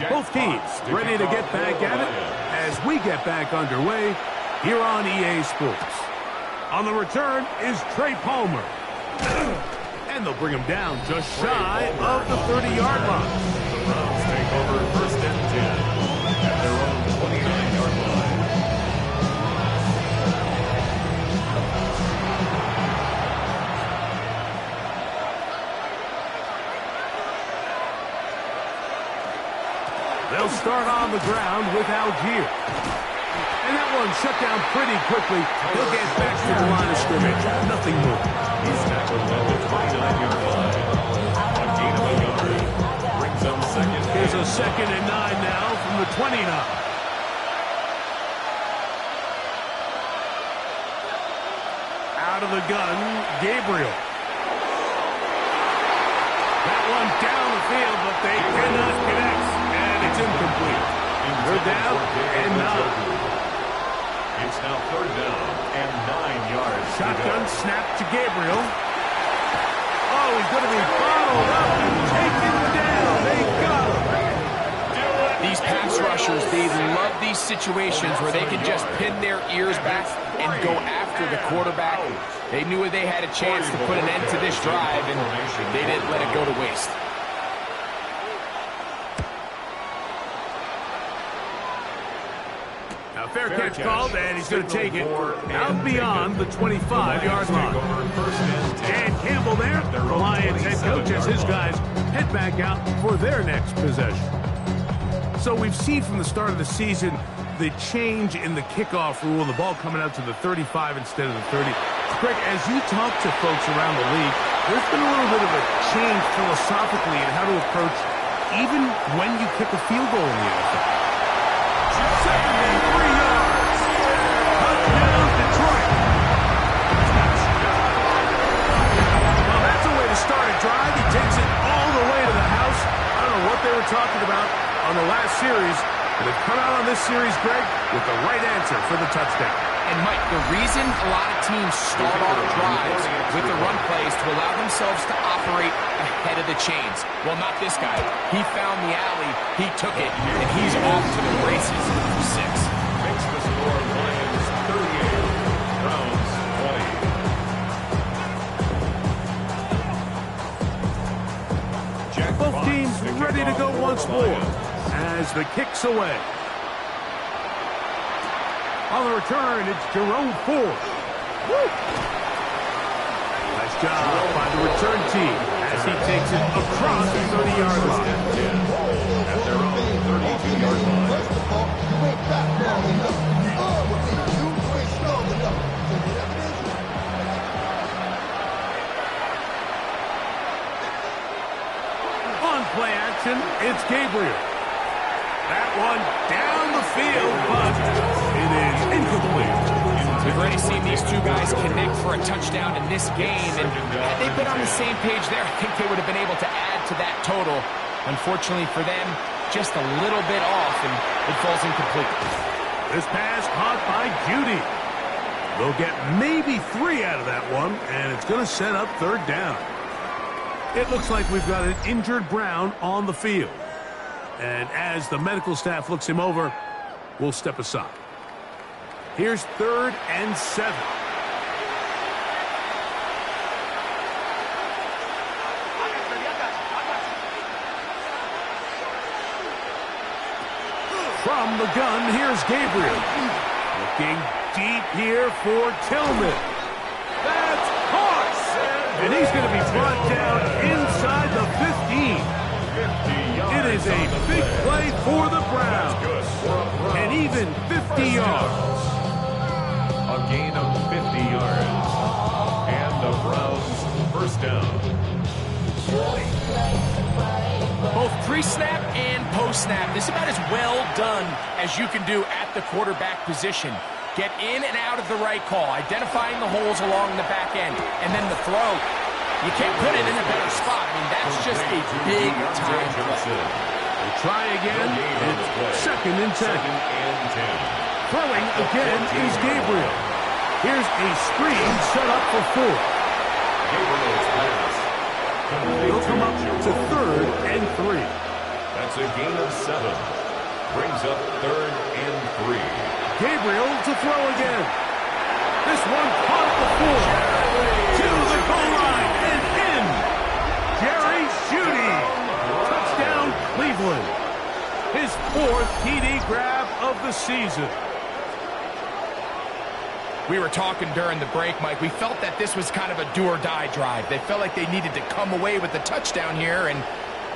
Both teams ready to get back at it as we get back underway here on EA Sports. On the return is Trey Palmer. And they'll bring him down just shy of the 30-yard line. The Browns take over 1st and 10 at their own 29-yard line. They'll start on the ground with Algier. And that one shut down pretty quickly. He'll get back to the line of scrimmage. Nothing more. He's tackled at the 29-yard line. A gain of a yard. Brings them 2nd. Here's a 2nd and 9 now from the 29. Out of the gun, Gabriel. That one down the field, but they cannot connect. And it's incomplete. They're down and 9. It's now 3rd down and 9 yards. Shotgun snap to Gabriel. Oh, he's going to be bottled up and taken down. They got him. These pass rushers, they love these situations where they can just pin their ears back and go after the quarterback. They knew they had a chance to put an end to this drive, and they didn't let it go to waste. Fair catch called, and he's going to take it out beyond the 25-yard line. Dan Campbell there, the Lions head coach, as his guys head back out for their next possession. So we've seen from the start of the season the change in the kickoff rule, the ball coming out to the 35 instead of the 30. Greg, as you talk to folks around the league, there's been a little bit of a change philosophically in how to approach even when you kick a field goal in the NFL. 73 yards. Touchdown, Detroit. Well, that's a way to start a drive. He takes it all the way to the house. I don't know what they were talking about on the last series, but they've come out on this series, Greg, with the right answer for the touchdown. And, Mike, the reason a lot of teams start off drives with the run plays to allow themselves to operate ahead of the chains. Well, not this guy. He found the alley, he took it, and he's off to the races for 6. Makes the score Lions 38, Browns 20. Both teams ready to go once more as the kick's away. On the return, it's Jerome Ford. Woo! Nice job by the return team as he takes it across the 30-yard line. At their own 32-yard line. On play action, it's Gabriel. That one down the field, but it is incomplete. We've already seen these two guys connect for a touchdown in this game, and had they been on the same page there, I think they would have been able to add to that total. Unfortunately for them, just a little bit off, and it falls incomplete. This pass caught by Judy. They'll get maybe 3 out of that one, and it's going to set up 3rd down. It looks like we've got an injured Brown on the field. And as the medical staff looks him over, we'll step aside. Here's 3rd and 7. From the gun, here's Gabriel. Looking deep here for Tillman. That's caught! And he's going to be brought down inside the 15. It is a big play for the Browns. And even 50 yards. A gain of 50 yards. And the Browns 1st down. Both pre-snap and post-snap. This is about as well done as you can do at the quarterback position. Get in and out of the right call, identifying the holes along the back end, and then the throw. You can't put it in a better spot. I mean, that's just a big-time play. We'll try again. It's 2nd and 10. Throwing again is Gabriel. Here's a screen set up for Ford. He'll come up to 3rd and 3. That's a gain of 7. Brings up 3rd and 3. Gabriel to throw again. This one caught at the 4. To the goal line and in. Jerry Jeudy. Touchdown, Cleveland. His 4th TD grab of the season. We were talking during the break, Mike. We felt that this was kind of a do-or-die drive. They felt like they needed to come away with the touchdown here, and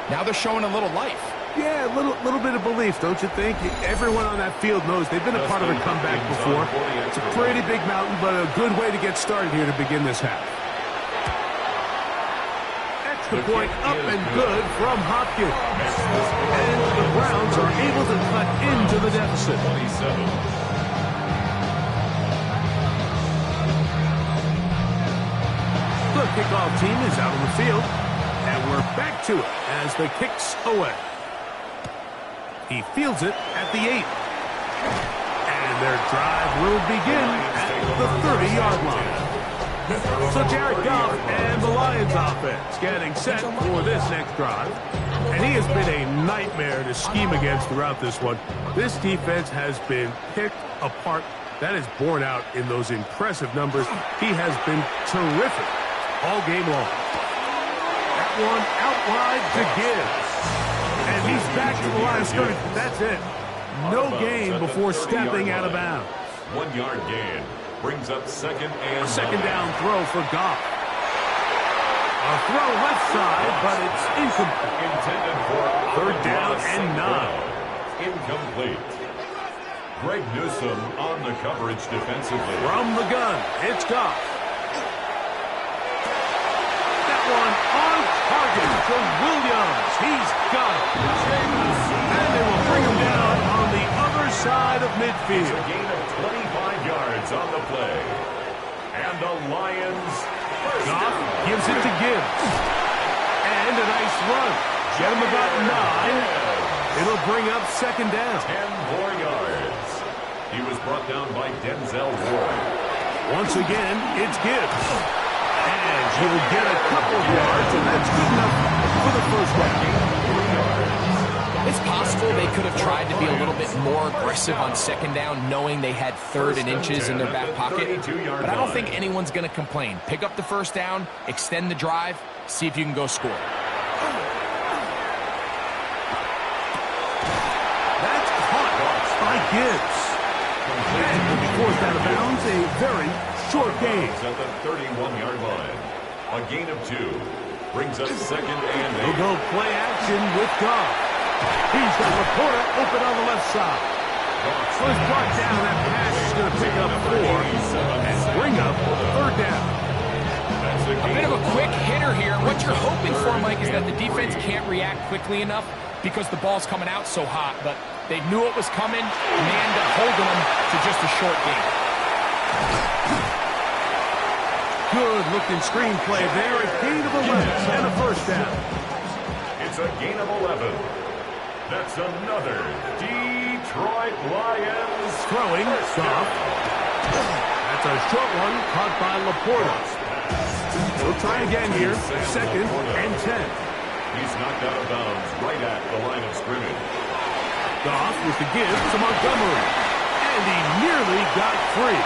now they're showing a little life. Yeah, a little bit of belief, don't you think? Everyone on that field knows they've been a part of a comeback before. It's a pretty big mountain, but a good way to get started here to begin this half. Extra point up and good from Hopkins. And the Browns are able to cut into the deficit. 27. The kickoff team is out on the field, and we're back to it as the kick's away. He fields it at the 8. And their drive will begin at the 30-yard line. So Jared Goff and the Lions offense getting set for this next drive. And he has been a nightmare to scheme against throughout this one. This defense has been picked apart. That is borne out in those impressive numbers. He has been terrific all game long. That one out wide to Gibbs. And he's back to the line of scrimmage. That's it. No gain before stepping out of bounds. 1-yard gain. Brings up 2nd and 2nd down throw for Goff. A throw left side, but it's incomplete. Intended for 3rd down and 9. Incomplete. Greg Newsome on the coverage defensively. From the gun, it's Goff. That one on target to Williams. He's got it. And they will bring him down on the other side of midfield. A gain of 25 yards on the play. And the Lions first Goff down. gives it to Gibbs. And a nice run. Get him about 9. It'll bring up 2nd down. 10 more yards. He was brought down by Denzel Ward. Once again, it's Gibbs. And he'll get a couple of yards, and that's good enough for the first down. It's possible they could have tried to be a little bit more aggressive on 2nd down, knowing they had 3rd and inches in their back pocket. But I don't think anyone's going to complain. Pick up the 1st down, extend the drive, see if you can go score. That's caught by Gibbs. And will be forced out of bounds, a very short gain. At the 31-yard line. A gain of 2. Brings up 2nd and 8. He'll go play action with Goff. He's got Laporta open on the left side. So he's brought down. That pass is going to pick up 4 and bring up 3rd down. A bit of a quick hitter here. What you're hoping for, Mike, is that the defense can't react quickly enough because the ball's coming out so hot. But they knew it was coming, and they ended up holding them to just a short game. Good-looking screenplay there. A gain of 11 and a 1st down. It's a gain of 11. That's another Detroit Lions. Throwing, Goff. That's a short one caught by Laporta. We'll try again here. 2nd and 10. He's knocked out of bounds right at the line of scrimmage. Goff with the give to Montgomery. And he nearly got free.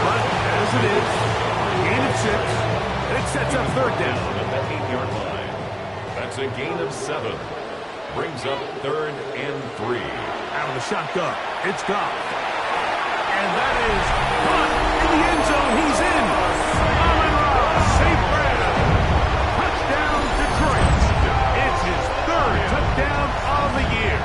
But as it is, gain of 6. It sets up 3rd down. At the 8-yard line. That's a gain of 7. Brings up 3rd and 3. Out of the shotgun, it's Goff. And that is caught in the end zone. He's in. Amon-Ra, St. Brown. Touchdown, Detroit. It's his 3rd touchdown of the year.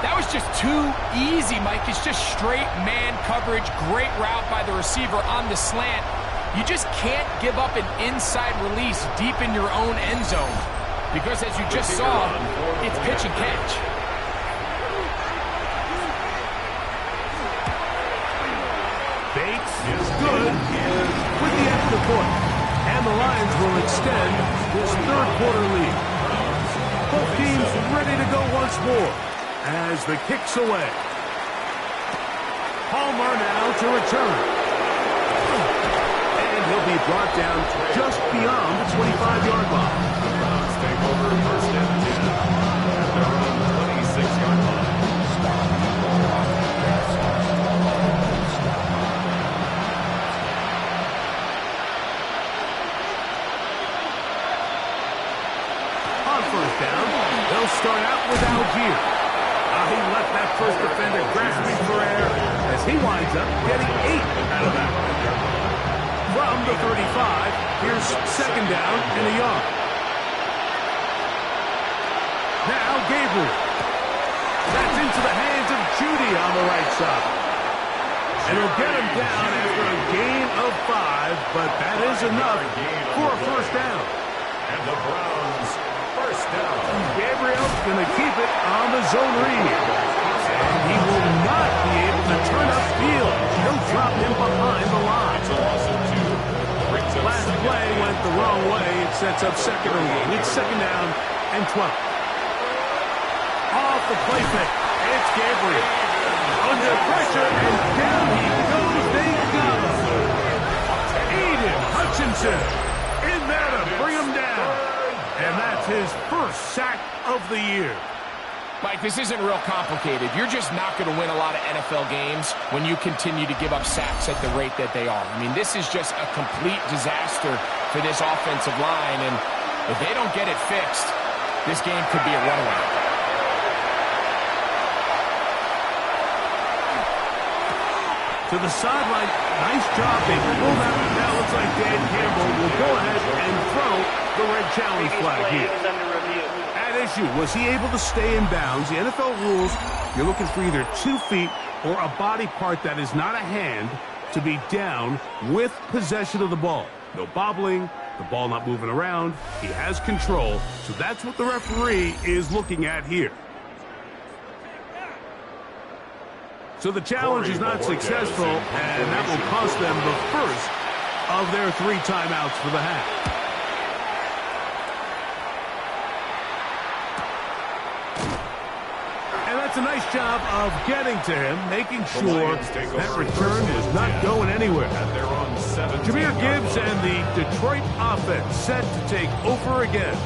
That was just too easy, Mike. It's just straight man coverage. Great route by the receiver on the slant. You just can't give up an inside release deep in your own end zone. Because as you just saw, it's pitch and catch. Bates is good with the extra point. And the Lions will extend this 3rd quarter lead. Both teams ready to go once more as the kick's away. Palmer now to return. And he'll be brought down just beyond the 25-yard line. take over first and 10 at their own 26-yard line. On first down, they'll start out with Algier. He left that first defender grasping for air as he winds up getting 8 out of that. From the 35, here's second down and a yard. Now Gabriel. That's into the hands of Judy on the right side. And he'll get him down after a gain of 5, but that is enough for a first down. And the Browns first down. Gabriel's going to keep it on the zone read. And he will not be able to turn upfield. He'll drop him behind the line. It's a loss of 2. Last play went the wrong way. It sets up second and goal. It's second down and 12. Off the play pick. It's Gabriel. Under pressure, and down he goes. They got him. Aiden Hutchinson in there to bring him down. And that's his first sack of the year. Mike, this isn't real complicated. You're just not going to win a lot of NFL games when you continue to give up sacks at the rate that they are. I mean, this is just a complete disaster for this offensive line, and if they don't get it fixed, this game could be a runaway. To the sideline, nice job. They pulled out. Now looks like Dan Campbell will go ahead and throw the red challenge flag here. At issue, was he able to stay in bounds? The NFL rules, you're looking for either 2 feet or a body part that is not a hand to be down with possession of the ball. No bobbling, the ball not moving around. He has control, so that's what the referee is looking at here. So the challenge is not successful, and that will cost them the first of their 3 timeouts for the half. And that's a nice job of getting to him, making sure that return was not going anywhere. Jahmyr Gibbs and the Detroit offense set to take over again.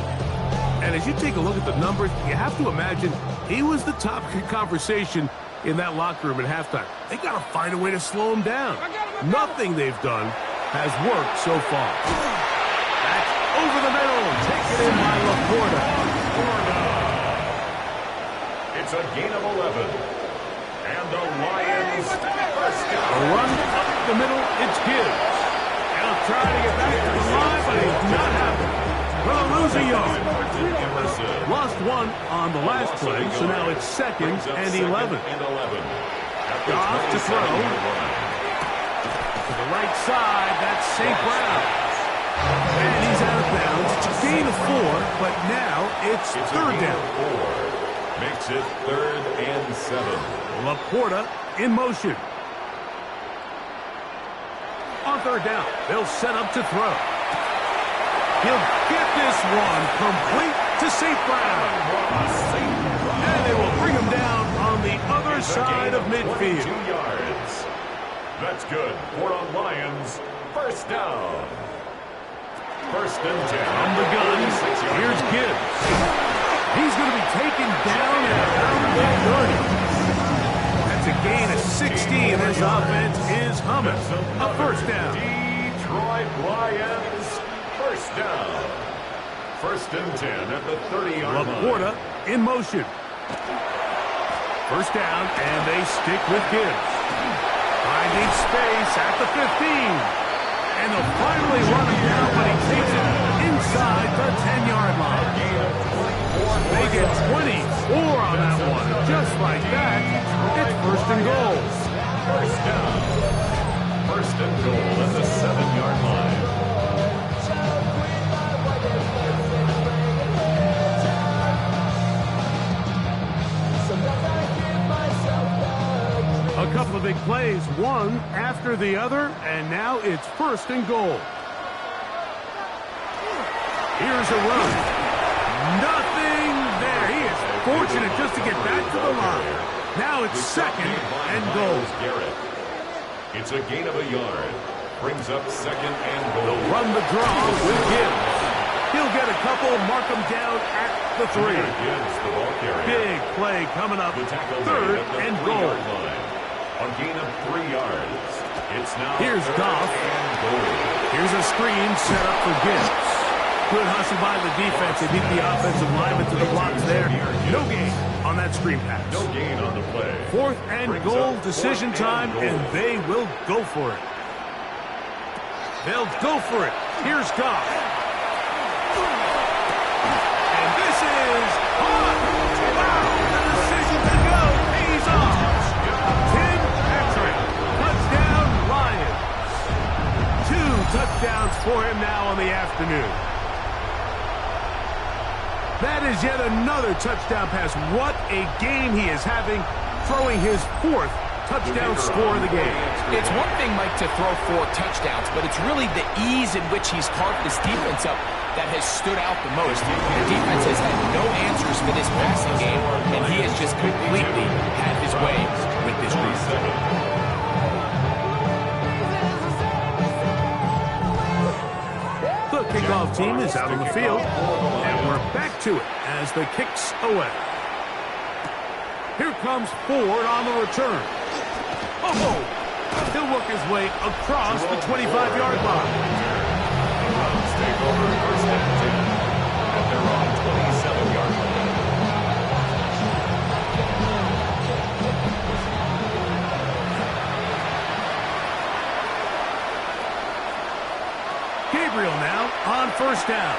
And as you take a look at the numbers, you have to imagine he was the topic of conversation in that locker room at halftime. They got to find a way to slow him down. Nothing they've done has worked so far. That's over the middle. Taken in by Laporta. It's a gain of 11. And the Lions first down. A run up the middle. It's Gibbs. He'll try to get back to the line, but he's not happening. Will lose a yard. Lost 1 on the last play, so now it's second and 11. Goff to throw. To the right side, that's St. Brown. And he's out of bounds. It's a gain of 4, but now it's third down. Makes it 3rd and 7. Laporta in motion. On third down, they'll set up to throw. He'll get this one complete to St. Brown. And they will bring him down on the other side of midfield. 2 yards. That's good. For the Lions, first down. First and 10. From the gun, here's Gibbs. He's going to be taken down at around the 30. That's a gain of 16. This offense is humming. A first down. Detroit Lions, first down. First and 10 at the 30-yard line. Laporta in motion. First down, and they stick with Gibbs. Finding space at the 15. And they'll finally run him down, but he takes it inside the 10-yard line. They get 24 on that one. Just like that, it's first and goal. First down. First and goal at the 7-yard line. A couple of big plays, one after the other, and now it's first and goal. Here's a run. Nothing there. He is fortunate just to get back to the line. Now it's second and goal. It's a gain of a yard. Brings up second and goal. They'll run the draw with Gibbs. He'll get a couple, mark him down at the 3. Big play coming up. 3rd and goal. A gain of 3 yards. It's now here's Goff. Here's a screen set up for Gibbs. Good hustle by the defense. They beat the offensive lineman to the blocks there. No gain on that screen pass. No gain on the play. 4th and goal, decision time, and they will go for it. They'll go for it. Here's Goff. And this is on. Wow, the decision to go pays off. Tim Patrick. Touchdown, Lions. 2 touchdowns for him now on the afternoon. That is yet another touchdown pass. What a game he is having, throwing his 4th touchdown score of the game. It's one thing, Mike, to throw 4 touchdowns, but it's really the ease in which he's carved this defense up that has stood out the most. The defense has had no answers for this passing game, and he has just completely had his way with this group. The kickoff team is out on the field, and we're back to it as the kick's away. Here comes Ford on the return. Oh! He'll work his way across the 25-yard line. The Browns take over 1st and 10 at their own 27-yard line. Gabriel now on 1st down.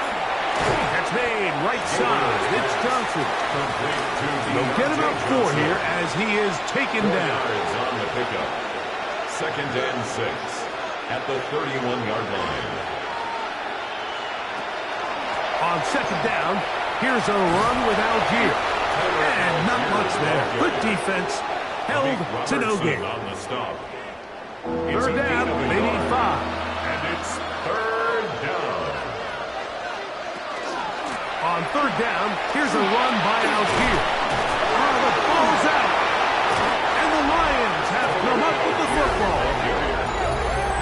That's made right side. It's Johnson. They'll get him up 4 here as he is taken down. On the pickup. 2nd and 6 at the 31-yard line. On 2nd down, here's a run with Algier. And not much there. Good defense. Held to no gain. On the stop. 3rd down, they need 5. And it's 3rd down. On 3rd down, here's a run by Algier. The ball's out. And the Lions have come up with the football.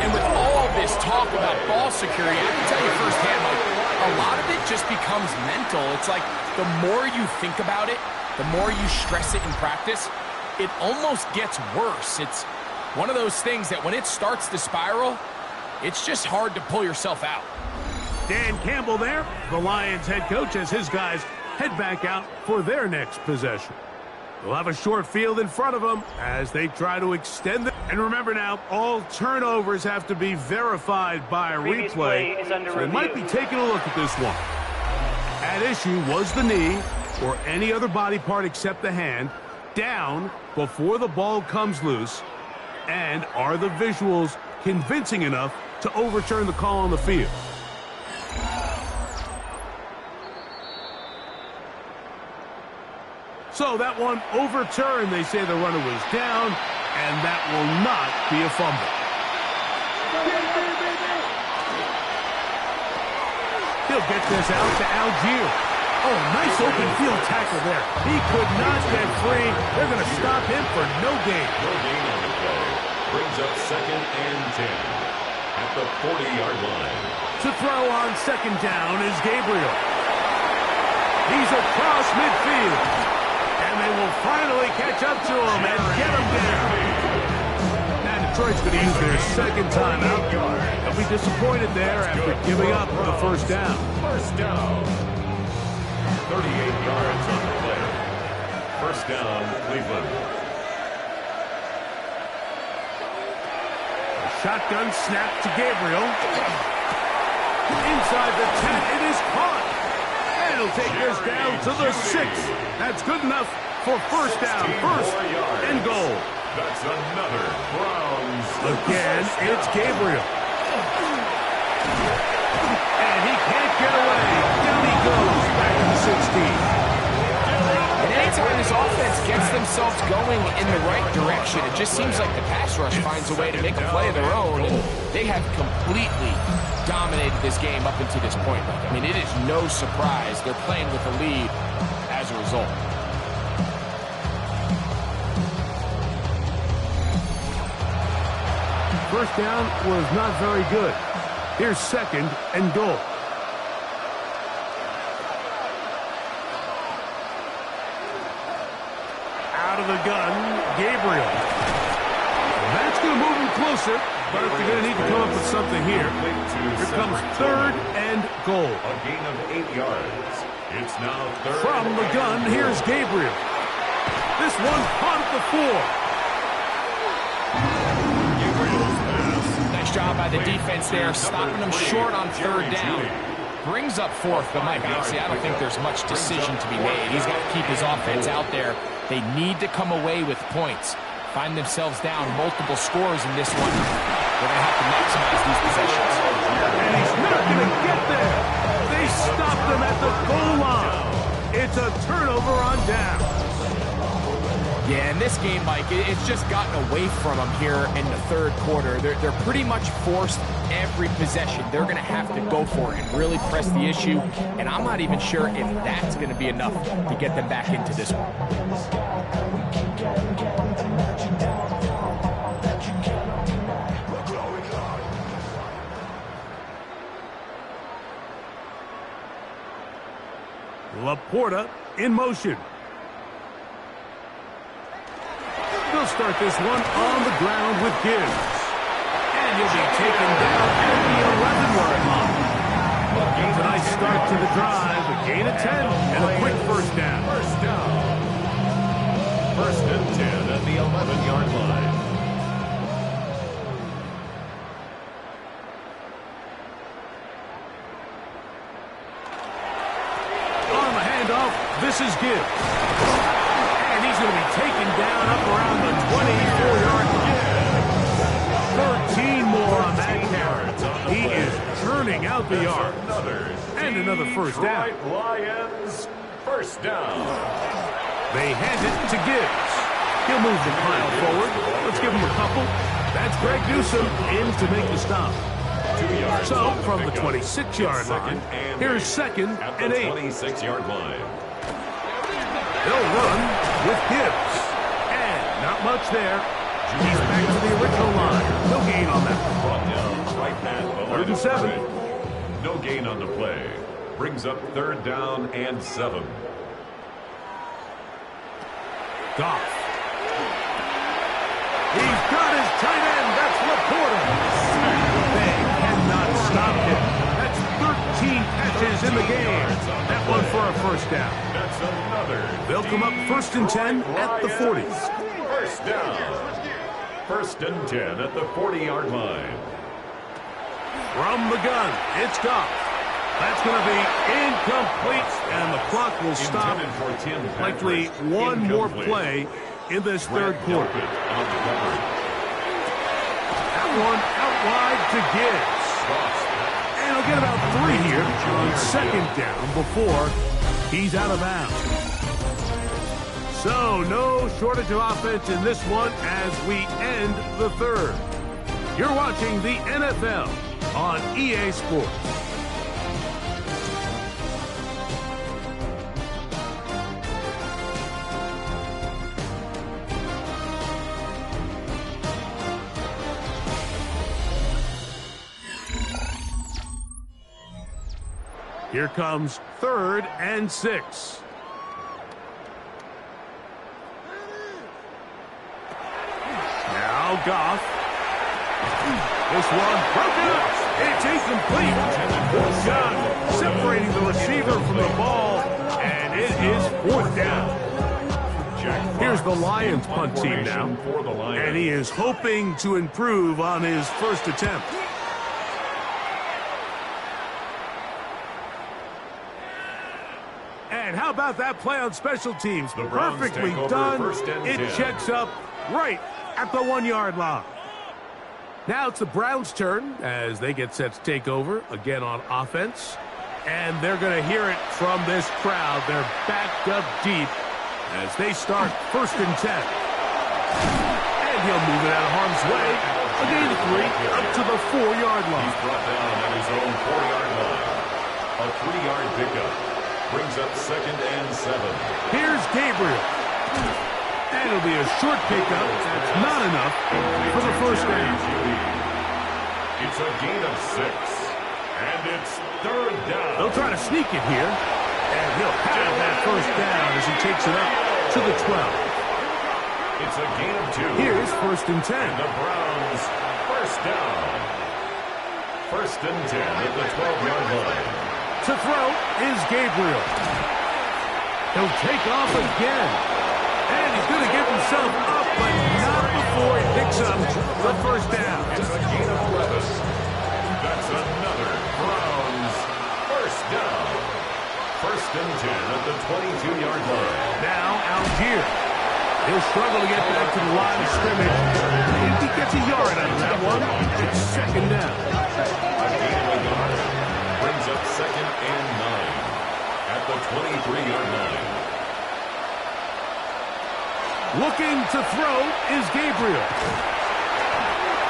And with all this talk about ball security, I can tell you firsthand, like, a lot of it just becomes mental. It's like the more you think about it, the more you stress it in practice, it almost gets worse. It's one of those things that when it starts to spiral, it's just hard to pull yourself out. Dan Campbell there, the Lions head coach, as his guys head back out for their next possession. They'll have a short field in front of them as they try to extend it. And remember now, all turnovers have to be verified by a replay, so they might be taking a look at this one. At issue was the knee, or any other body part except the hand, down before the ball comes loose. And are the visuals convincing enough to overturn the call on the field? So that one overturned. They say the runner was down, and that will not be a fumble. He'll get this out to Algier. Oh, nice open field tackle there. He could not get free. They're going to stop him for no gain. No gain on the play. Brings up 2nd and 10 at the 40-yard line. To throw on 2nd down is Gabriel. He's across midfield. And they will finally catch up to him and get him down. Now Detroit's going to use their 2nd timeout. They'll be disappointed there after giving up the 1st down. 1st down. 38 yards on the play. 1st down, Cleveland. A shotgun snap to Gabriel. Inside the 10, it is caught. And he'll take this down to the 6. That's good enough for 1st down. 1st and goal. That's another Browns. Again, it's Gabriel. And he can't get away. Down he goes back to the 16. And anytime this offense gets themselves going in the right direction, it just seems like the pass rush finds a way to make a play of their own. And they have completely dominated this game up until this point. I mean, it is no surprise they're playing with a lead as a result. First down was not very good. Here's 2nd and goal. answer, but they're going to need to come up with something here. Here comes third and goal. A gain of 8 yards. It's now third. From the gun, here's Gabriel. This one caught at the 4. Nice job by the defense there, stopping them short on third down. Brings up fourth, but Mike, honestly, I don't think there's much decision to be made. He's got to keep his offense out there. They need to come away with points. Find themselves down multiple scores in this one. They're going to have to maximize these possessions. And he's not going to get there. They stopped him at the goal line. It's a turnover on down. Yeah, in this game, Mike, it's just gotten away from them here in the third quarter. They're pretty much forced every possession. They're going to have to go for it and really press the issue. And I'm not even sure if that's going to be enough to get them back into this one. Laporta in motion. They'll start this one on the ground with Gibbs. And he'll be taken down at the 11-yard line. It's a nice start to the drive. A gain of 10 and a quick first down. First down. First and 10 at the 11-yard line. On the handoff, this is Gibbs. And he's going to be taken down up around the 24-yard line. 13 more on that carry. He is turning out the yard. And another first down. Lions, first down. They hand it to Gibbs. He'll move the pile forward. Let's give him a couple. That's Greg Newsome in to make the stop. 2 yards. So, from the 26-yard line, here's second and 8. 26-yard line. They'll run with Gibbs. And not much there. He's back to the original line. No gain on that. Brought down right at the 3rd and 7. No gain on the play. Brings up third down and 7. Goff. He's got his tight end. That's Laporta. They cannot stop him. That's 13 catches in the game. That one for a first down. That's another. They'll come up 1st and 10 at the 40. First down. 1st and 10 at the 40-yard line. From the gun, it's Goff. That's going to be incomplete, and the clock will stop. Likely one more play in this third quarter. That one out wide to Gibbs. And he'll get about 3 here on second down before he's out of bounds. So no shortage of offense in this one as we end the third. You're watching the NFL on EA Sports. Here comes 3rd and 6. Now Goff. This one broken up. It's incomplete. Gun separating the receiver from the ball, and it is 4th down. Here's the Lions punt team now, and he is hoping to improve on his first attempt. And how about that play on special teams? Perfectly done. It checks up right at the 1-yard line. Now it's the Browns' turn as they get set to take over again on offense. And they're going to hear it from this crowd. They're backed up deep as they start 1st and 10. And he'll move it out of harm's way. A gain of 3 up to the 4-yard line. He's brought down at his own 4-yard line. A 3-yard pickup. Brings up 2nd and 7. Here's Gabriel. And it'll be a short pickup. That's not enough for the first down. It's a gain of 6. And it's 3rd down. They'll try to sneak it here. And he'll have that first down as he takes it up to the 12. It's a gain of 2. Here's 1st and 10. The Browns, 1st First down. First and 10 at the 12-yard line. To throw is Gabriel. He'll take off again. And he's going to give himself up, but not before he picks up the first down. It's a gain of 11. That's another Browns first down. First and 10 at the 22-yard line. Now Algier. He'll struggle to get back to the line of scrimmage. If he gets a yard out of that one, it's second down. A gain of a yard brings up second and 9 at the 23-yard line. Looking to throw is Gabriel.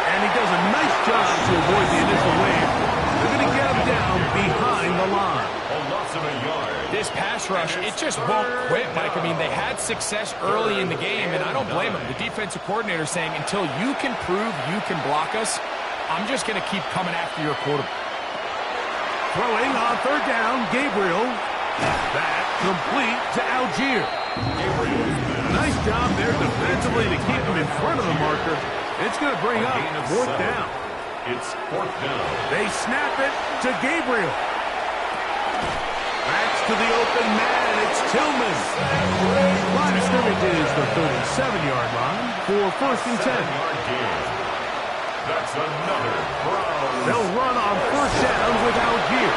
And he does a nice job to avoid the initial wave. They're going to get him down behind the line. A loss of a yard. This pass rush, it just won't quit, Mike. I mean, they had success early in the game, and I don't blame them. The defensive coordinator saying, until you can prove you can block us, I'm just going to keep coming after your quarterback. Throwing on third down, Gabriel. That complete to Algier. Nice job there defensively to keep him in front of the marker. It's going to bring up fourth down. It's fourth down. They snap it to Gabriel. Backs to the open man. It's Tillman. Line of scrimmage is the 37-yard line for first and 10. That's another Browns. They'll run on first down with Algier.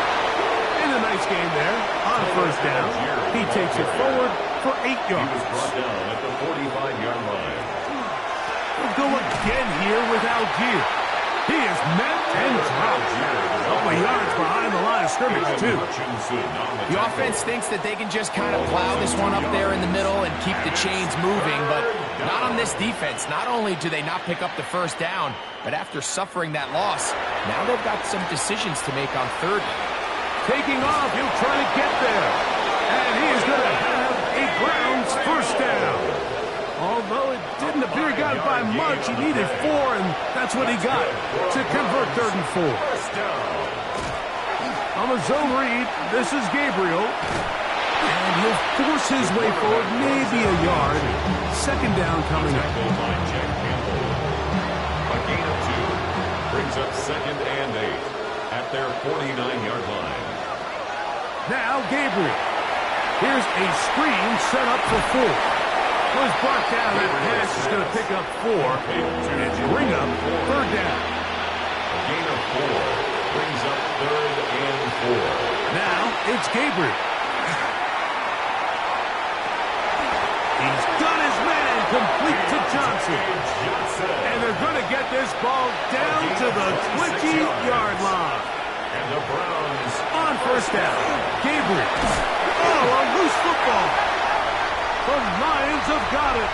And a nice game there on first down. He takes it forward for 8 yards. He was brought down at the 45-yard line. We'll go again here with Algier. He is met and dropped. A couple of yards behind the line of scrimmage, too. The offense thinks that they can just kind of plow this one up there in the middle and keep the chains moving, but not on this defense. Not only do they not pick up the first down, but after suffering that loss, now they've got some decisions to make on third. Taking off, he'll try to get there. And he is going to have a Browns first down. Although it didn't appear he got it by much, he needed 4, and that's what he got to convert third and 4. On the zone read, this is Gabriel. And he'll force his way forward, maybe a yard. Second down coming up. A gain of 2 brings up second and 8 at their 49-yard line. Now Gabriel. Here's a screen set up for 4. Was brought down. That pass is going to pick up 4 and bring up third down. A gain of 4 brings up third and 4. Now it's Gabriel. He's done his man, complete to Johnson. And they're going to get this ball down to the 20-yard line. And the Browns on first down. Gabriel. Oh, a loose football. The Lions have got it.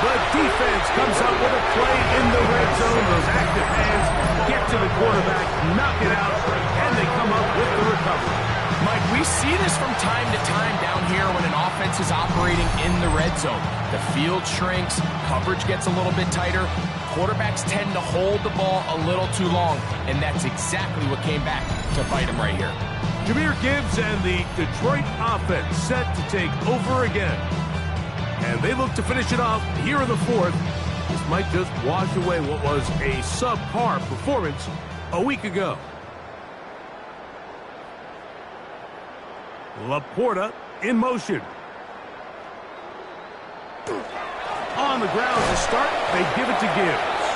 The defense comes up with a play in the red zone. Those active hands get to the quarterback, knock it out, and they come up with the recovery. Mike, we see this from time to time down here when an offense is operating in the red zone. The field shrinks, coverage gets a little bit tighter, quarterbacks tend to hold the ball a little too long, and that's exactly what came back to bite them right here. Jahmyr Gibbs and the Detroit offense set to take over again. And they look to finish it off here in the fourth. This might just wash away what was a subpar performance a week ago. Laporta in motion. On the ground to start, they give it to Gibbs.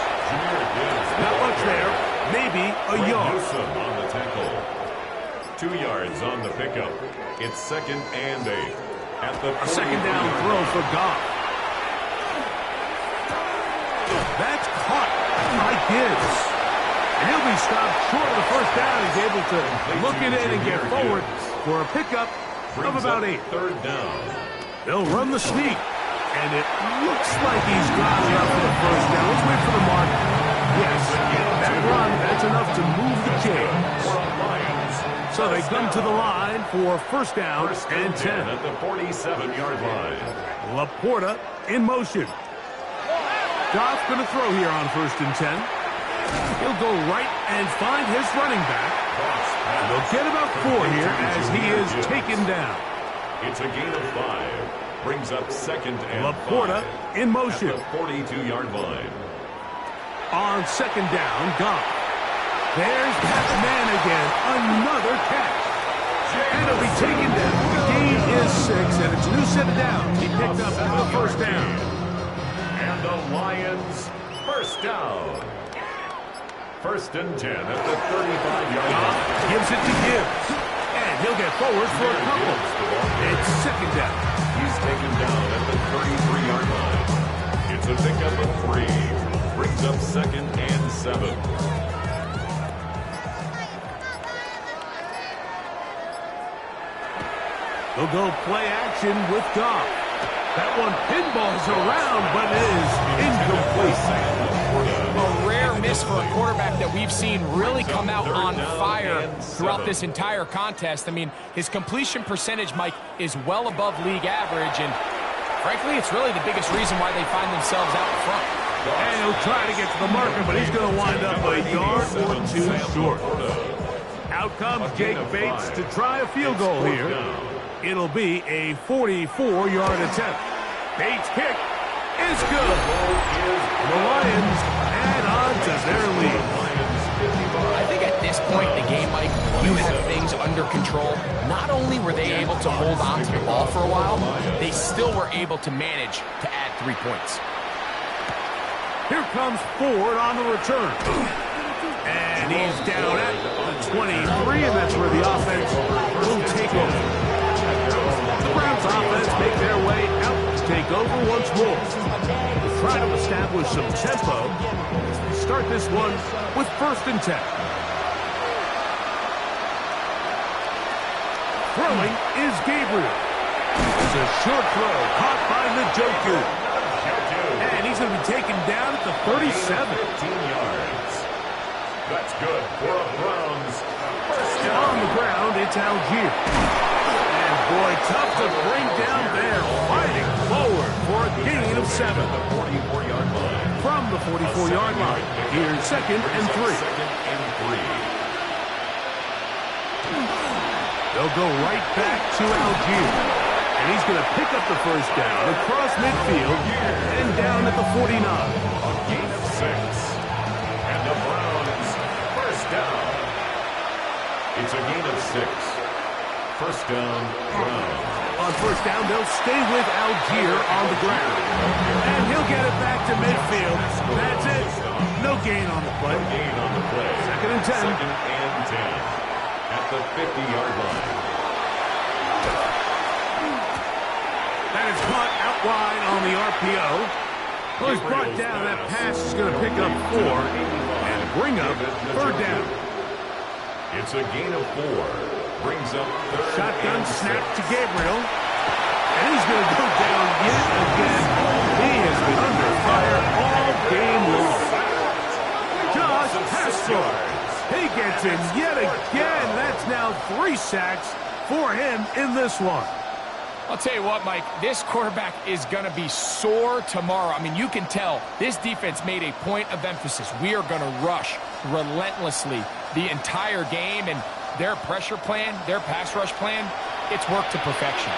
Not much there, maybe a yard. On the tackle. 2 yards on the pickup. It's second and 8 at the a second down throw for Goff. That's caught by Gibbs. And he'll be stopped short of the first down. He's able to look it in and get forward for a pickup of about 8. Third down. They'll run the sneak. And it looks like he's got it up for the first down. Let's wait for the mark. Yes, that run, that's enough to move the chains. So they come to the line for first down and 10. At the 47-yard line. Laporta in motion. Goff going to throw here on first and 10. He'll go right and find his running back. And they'll get about 4 here as he is taken down. It's a gain of 5. Brings up second and Laporta 5 in motion. at the 42-yard line. On second down, Goff. There's that man again. Another catch. And it'll be taken down. The gain is 6, and it's a new set of downs. He picked up the first down. And the Lions, first down. First and 10 at the 35-yard line. Gives it to Gibbs. And he'll get forward for a couple. It's second down. He's taken down at the 33-yard line. It's a pickup of 3. Brings up second and 7. They'll go play action with Goff. That one pinballs around, but is incomplete. A rare miss for a quarterback that we've seen really come out on fire throughout this entire contest. I mean, his completion percentage, Mike, is well above league average, and frankly, it's really the biggest reason why they find themselves out in front. And he'll try to get to the marker, but he's going to wind up a yard or 2 short. Out comes Jake Bates to try a field goal here. It'll be a 44-yard attempt. Bates' kick is good. The Lions add on to their lead. I think at this point in the game, Mike, you have things under control. Not only were they able to hold on to the ball for a while, they still were able to manage to add 3 points. Here comes Ford on the return. And he's down at the 23, and that's where the offense will take over. The Browns offense make their way out to take over once more. They'll try to establish some tempo as they start this one with first and 10. Throwing is Gabriel. It's a short throw caught by Njoku. And he's going to be taken down at the 37. 15 yards. That's good for a Browns first down. On the ground, it's Algier. Boy, tough to bring down there, fighting forward for a gain of 7. From the 44-yard line, here's second and 3. They'll go right back to Algier. And he's going to pick up the first down across midfield and down at the 49. A gain of 6. And the Browns first down. It's a gain of 6. First down, Browns. On first down, they'll stay with Algier on the ground. And he'll get it back to midfield. That's it. No gain on the play. No gain on the play. Second and 10. Second and 10 at the 50-yard line. That is caught out wide on the RPO. Well, he's brought down. That pass is going to pick up 4 and bring up third down. It's a gain of 4. Brings up third. Shotgun snap to Gabriel. And he's going to go down yet again. He has been under fire all game long. Josh Haskell. He gets in yet again. That's now 3 sacks for him in this one. I'll tell you what, Mike, this quarterback is going to be sore tomorrow. I mean, you can tell this defense made a point of emphasis. We are going to rush relentlessly the entire game, and their pressure plan, their pass rush plan, it's worked to perfection.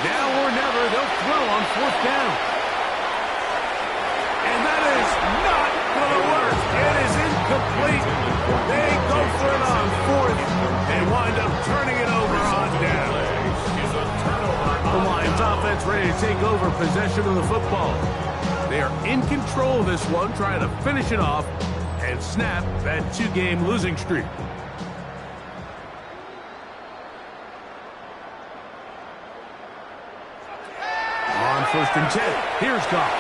Now or never, they'll throw on fourth down. And that is not going to work. It is incomplete. They go for it on fourth and wind up turning it over on down. The Lions offense ready to take over possession of the football. They are in control of this one, trying to finish it off and snap that 2-game losing streak. On first and 10, here's Goff.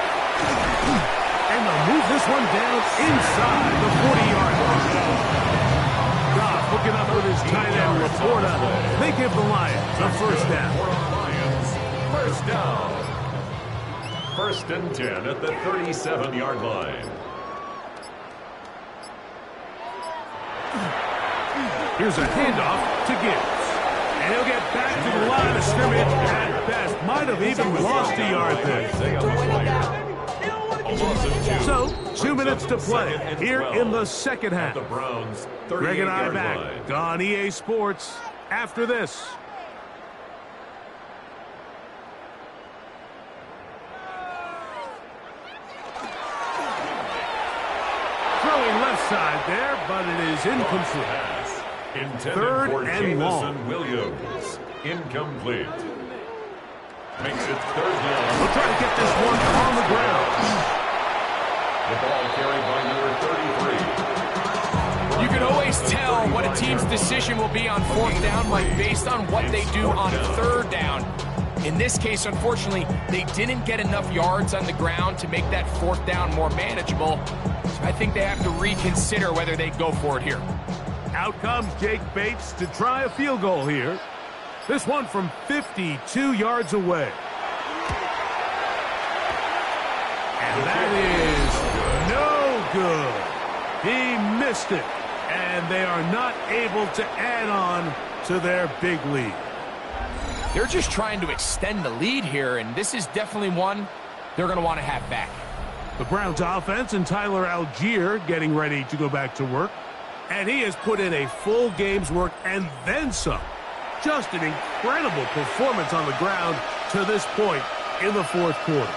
And they'll move this one down inside the 40-yard line. Goff hooking up with his tight end, Laporta. They give the Lions a first down. First down. First and 10 at the 37-yard line. Here's a handoff to Gibbs. And he'll get back to the line of scrimmage at best. Might have even lost a yard there. So, 2 minutes to play here in the second half. Greg and I back on EA Sports after this. side there, but it is incomplete. Pass intended Third for and Jameson long. Williams. Incomplete. Makes it third down. We'll try to get this one on the ground. The ball carried by number 33. You can always tell what a team's decision will be on fourth down, Mike, based on what they do on third down. In this case, unfortunately, they didn't get enough yards on the ground to make that fourth down more manageable. So I think they have to reconsider whether they go for it here. Out comes Jake Bates to try a field goal here. This one from 52 yards away. And that is no good. He missed it. And they are not able to add on to their big lead. They're just trying to extend the lead here, and this is definitely one they're going to want to have back. The Browns offense and Tyler Algier getting ready to go back to work. And he has put in a full game's work and then some. Just an incredible performance on the ground to this point in the fourth quarter.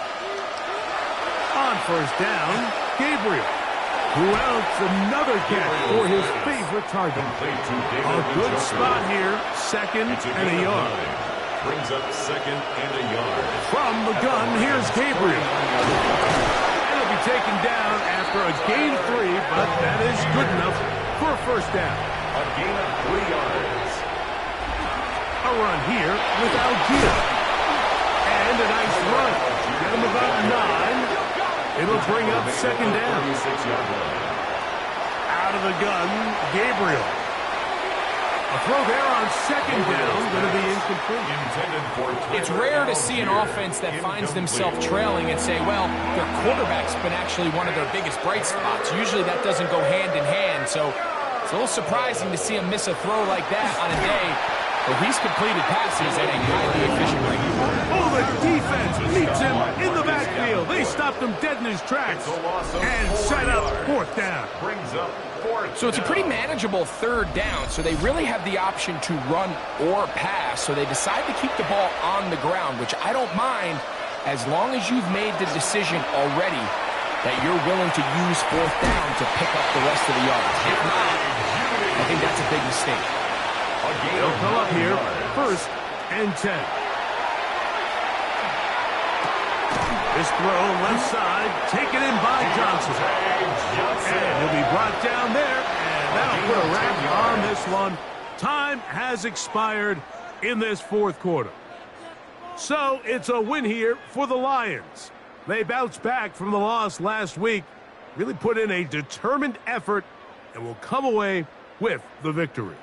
On first down, Gabriel, who else another catch for his favorite target. A good spot here, second and a yard. Brings up second and a yard. From the gun, here's Gabriel. And he'll be taken down after a gain 3, but that is good enough for a first down. A gain of 3 yards. A run here with Algier. And a nice run. Get him about 9. It'll bring up second down. 36-yard line. Out of the gun, Gabriel. A throw there on second down, going to be incomplete. Intended for It's rare to see an offense that finds themselves trailing and say, well, their quarterback's been actually one of their biggest bright spots. Usually that doesn't go hand in hand, so it's a little surprising to see him miss a throw like that on a day where he's completed passes at a highly efficient rate. Oh, the defense meets him in the backfield. They stopped him dead in his tracks and set up fourth down. Brings up fourth. So it's a pretty manageable third down, so they really have the option to run or pass, so they decide to keep the ball on the ground, which I don't mind as long as you've made the decision already that you're willing to use fourth down to pick up the rest of the yards. If not, I think that's a big mistake. They'll come up here, first and 10. This throw left side, taken in by Johnson. And he'll be brought down there, and that'll put a wrap on this one. Time has expired in this fourth quarter. So it's a win here for the Lions. They bounced back from the loss last week, really put in a determined effort, and will come away with the victory.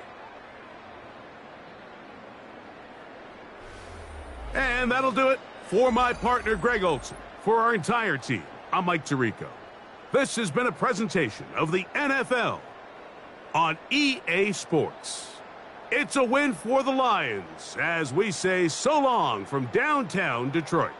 And that'll do it for my partner, Greg Olson. For our entire team, I'm Mike Tirico. This has been a presentation of the NFL on EA Sports. It's a win for the Lions as we say so long from downtown Detroit.